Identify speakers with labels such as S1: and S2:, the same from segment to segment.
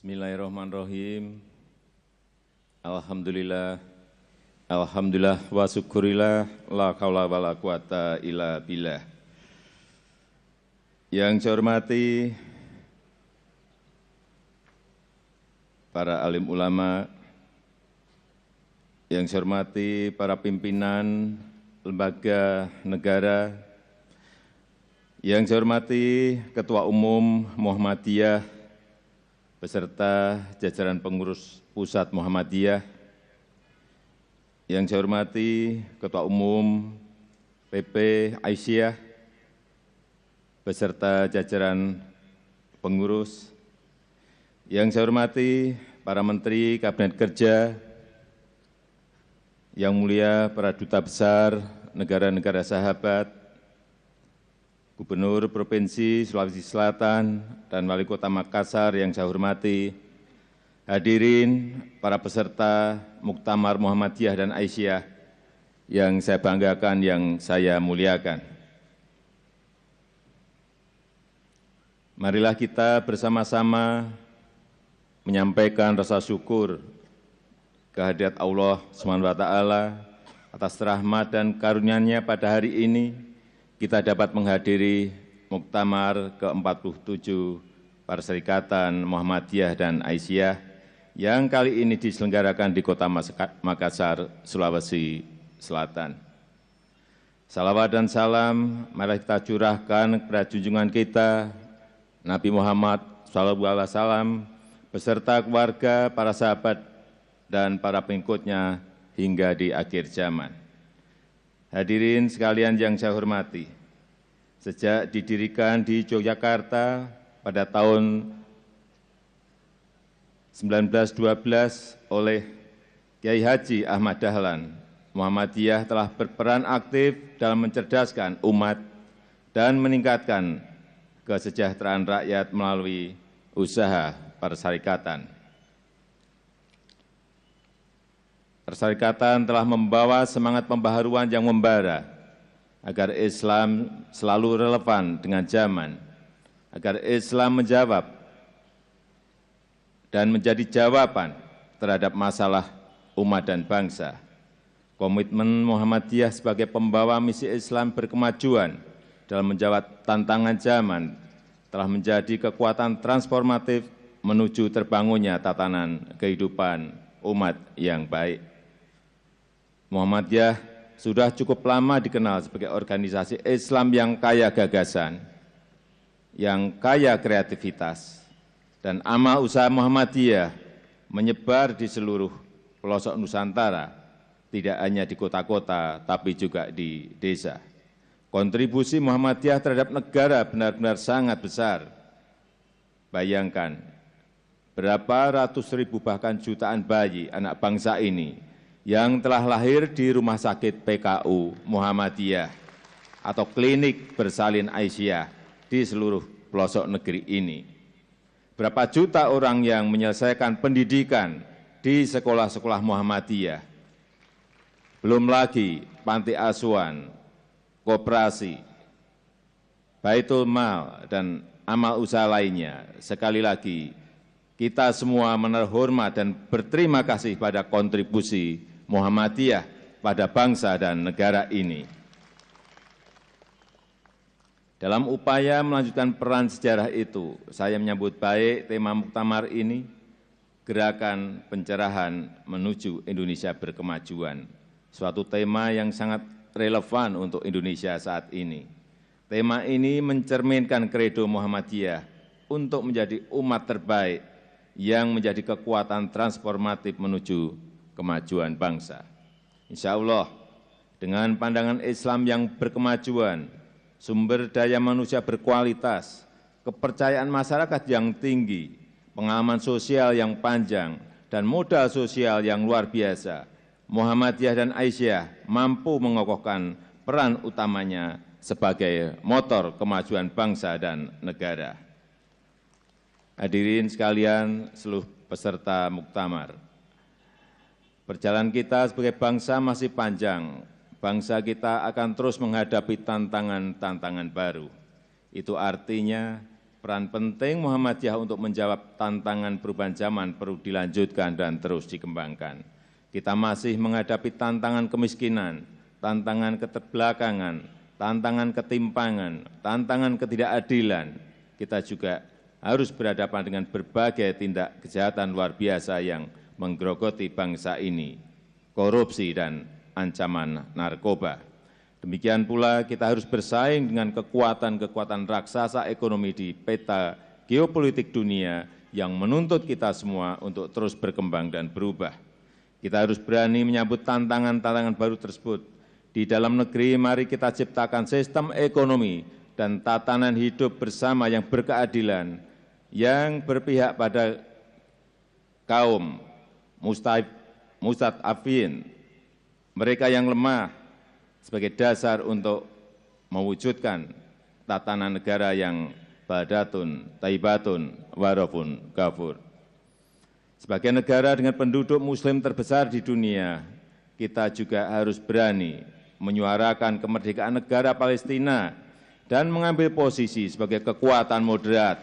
S1: Bismillahirrahmanirrahim. Alhamdulillah, alhamdulillah wa syukurillah, la haula wa la quwata illa billah. Yang saya hormati para alim ulama, yang saya hormati para pimpinan lembaga negara, yang saya hormati Ketua Umum Muhammadiyah beserta jajaran pengurus pusat Muhammadiyah, yang saya hormati Ketua Umum PP Aisyah beserta jajaran pengurus, yang saya hormati para Menteri Kabinet Kerja, yang mulia para Duta Besar negara-negara sahabat, Gubernur Provinsi Sulawesi Selatan dan Wali Kota Makassar yang saya hormati, hadirin para peserta Muktamar Muhammadiyah dan Aisyah yang saya banggakan, yang saya muliakan. Marilah kita bersama-sama menyampaikan rasa syukur kehadirat Allah SWT atas rahmat dan karunia-Nya pada hari ini kita dapat menghadiri Muktamar ke-47 Perserikatan Muhammadiyah dan Aisyah yang kali ini diselenggarakan di Kota Makassar, Sulawesi Selatan. Salawat dan salam mari kita curahkan kepada junjungan kita Nabi Muhammad SAW beserta keluarga, para sahabat, dan para pengikutnya hingga di akhir zaman. Hadirin sekalian yang saya hormati, sejak didirikan di Yogyakarta pada tahun 1912 oleh Kiai Haji Ahmad Dahlan, Muhammadiyah telah berperan aktif dalam mencerdaskan umat dan meningkatkan kesejahteraan rakyat melalui usaha persyarikatan. Persyarikatan telah membawa semangat pembaharuan yang membara agar Islam selalu relevan dengan zaman, agar Islam menjawab dan menjadi jawaban terhadap masalah umat dan bangsa. Komitmen Muhammadiyah sebagai pembawa misi Islam berkemajuan dalam menjawab tantangan zaman telah menjadi kekuatan transformatif menuju terbangunnya tatanan kehidupan umat yang baik. Muhammadiyah sudah cukup lama dikenal sebagai organisasi Islam yang kaya gagasan, yang kaya kreativitas, dan amal usaha Muhammadiyah menyebar di seluruh pelosok Nusantara, tidak hanya di kota-kota, tapi juga di desa. Kontribusi Muhammadiyah terhadap negara benar-benar sangat besar. Bayangkan, berapa ratus ribu bahkan jutaan bayi anak bangsa ini yang telah lahir di rumah sakit PKU Muhammadiyah atau klinik bersalin Aisyah di seluruh pelosok negeri ini. Berapa juta orang yang menyelesaikan pendidikan di sekolah-sekolah Muhammadiyah. Belum lagi panti asuhan, koperasi, baitul mal, dan amal usaha lainnya. Sekali lagi, kita semua menaruh hormat dan berterima kasih pada kontribusi Muhammadiyah pada bangsa dan negara ini. Dalam upaya melanjutkan peran sejarah itu, saya menyambut baik tema muktamar ini, Gerakan Pencerahan Menuju Indonesia Berkemajuan, suatu tema yang sangat relevan untuk Indonesia saat ini. Tema ini mencerminkan kredo Muhammadiyah untuk menjadi umat terbaik yang menjadi kekuatan transformatif menuju kemajuan bangsa. Insya Allah, dengan pandangan Islam yang berkemajuan, sumber daya manusia berkualitas, kepercayaan masyarakat yang tinggi, pengalaman sosial yang panjang, dan modal sosial yang luar biasa, Muhammadiyah dan Aisyah mampu mengokohkan peran utamanya sebagai motor kemajuan bangsa dan negara. Hadirin sekalian, seluruh peserta muktamar, perjalanan kita sebagai bangsa masih panjang. Bangsa kita akan terus menghadapi tantangan-tantangan baru. Itu artinya peran penting Muhammadiyah untuk menjawab tantangan perubahan zaman perlu dilanjutkan dan terus dikembangkan. Kita masih menghadapi tantangan kemiskinan, tantangan keterbelakangan, tantangan ketimpangan, tantangan ketidakadilan. Kita juga harus berhadapan dengan berbagai tindak kejahatan luar biasa yang menggerogoti bangsa ini, korupsi dan ancaman narkoba. Demikian pula kita harus bersaing dengan kekuatan-kekuatan raksasa ekonomi di peta geopolitik dunia yang menuntut kita semua untuk terus berkembang dan berubah. Kita harus berani menyambut tantangan-tantangan baru tersebut. Di dalam negeri, mari kita ciptakan sistem ekonomi dan tatanan hidup bersama yang berkeadilan, yang berpihak pada kaum mustad'afin, mereka yang lemah, sebagai dasar untuk mewujudkan tatanan negara yang baldatun, thayyibatun, warafun, ghafur. Sebagai negara dengan penduduk muslim terbesar di dunia, kita juga harus berani menyuarakan kemerdekaan negara Palestina dan mengambil posisi sebagai kekuatan moderat,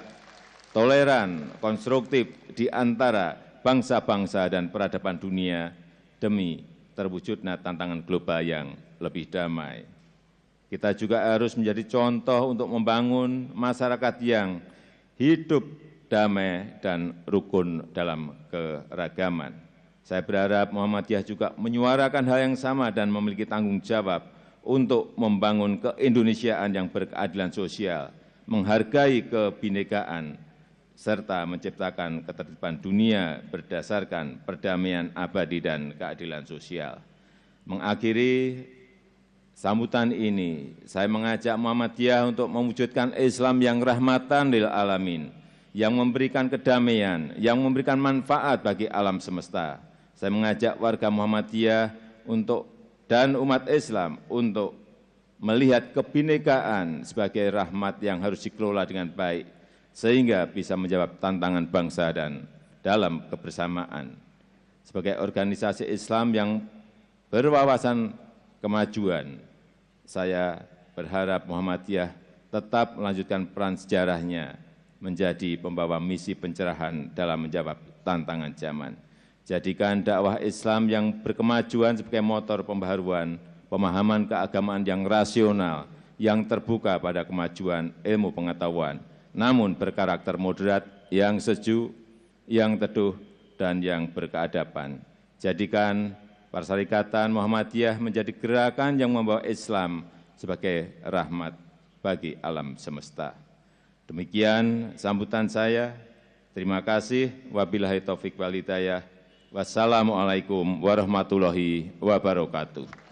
S1: toleran, konstruktif di antara bangsa-bangsa dan peradaban dunia demi terwujudnya tantangan global yang lebih damai. Kita juga harus menjadi contoh untuk membangun masyarakat yang hidup damai dan rukun dalam keragaman. Saya berharap Muhammadiyah juga menyuarakan hal yang sama dan memiliki tanggung jawab untuk membangun keindonesiaan yang berkeadilan sosial, menghargai kebinekaan, serta menciptakan ketertiban dunia berdasarkan perdamaian abadi dan keadilan sosial. Mengakhiri sambutan ini, saya mengajak Muhammadiyah untuk mewujudkan Islam yang rahmatan lil alamin, yang memberikan kedamaian, yang memberikan manfaat bagi alam semesta. Saya mengajak warga Muhammadiyah dan umat Islam untuk melihat kebinekaan sebagai rahmat yang harus dikelola dengan baik, sehingga bisa menjawab tantangan bangsa dan dalam kebersamaan. Sebagai organisasi Islam yang berwawasan kemajuan, saya berharap Muhammadiyah tetap melanjutkan peran sejarahnya menjadi pembawa misi pencerahan dalam menjawab tantangan zaman. Jadikan dakwah Islam yang berkemajuan sebagai motor pembaharuan, pemahaman keagamaan yang rasional, yang terbuka pada kemajuan ilmu pengetahuan, namun berkarakter moderat, yang sejuk, yang teduh, dan yang berkeadaban. Jadikan Perserikatan Muhammadiyah menjadi gerakan yang membawa Islam sebagai rahmat bagi alam semesta. Demikian sambutan saya. Terima kasih. Wabillahi taufik wal hidayah. Wassalamu'alaikum warahmatullahi wabarakatuh.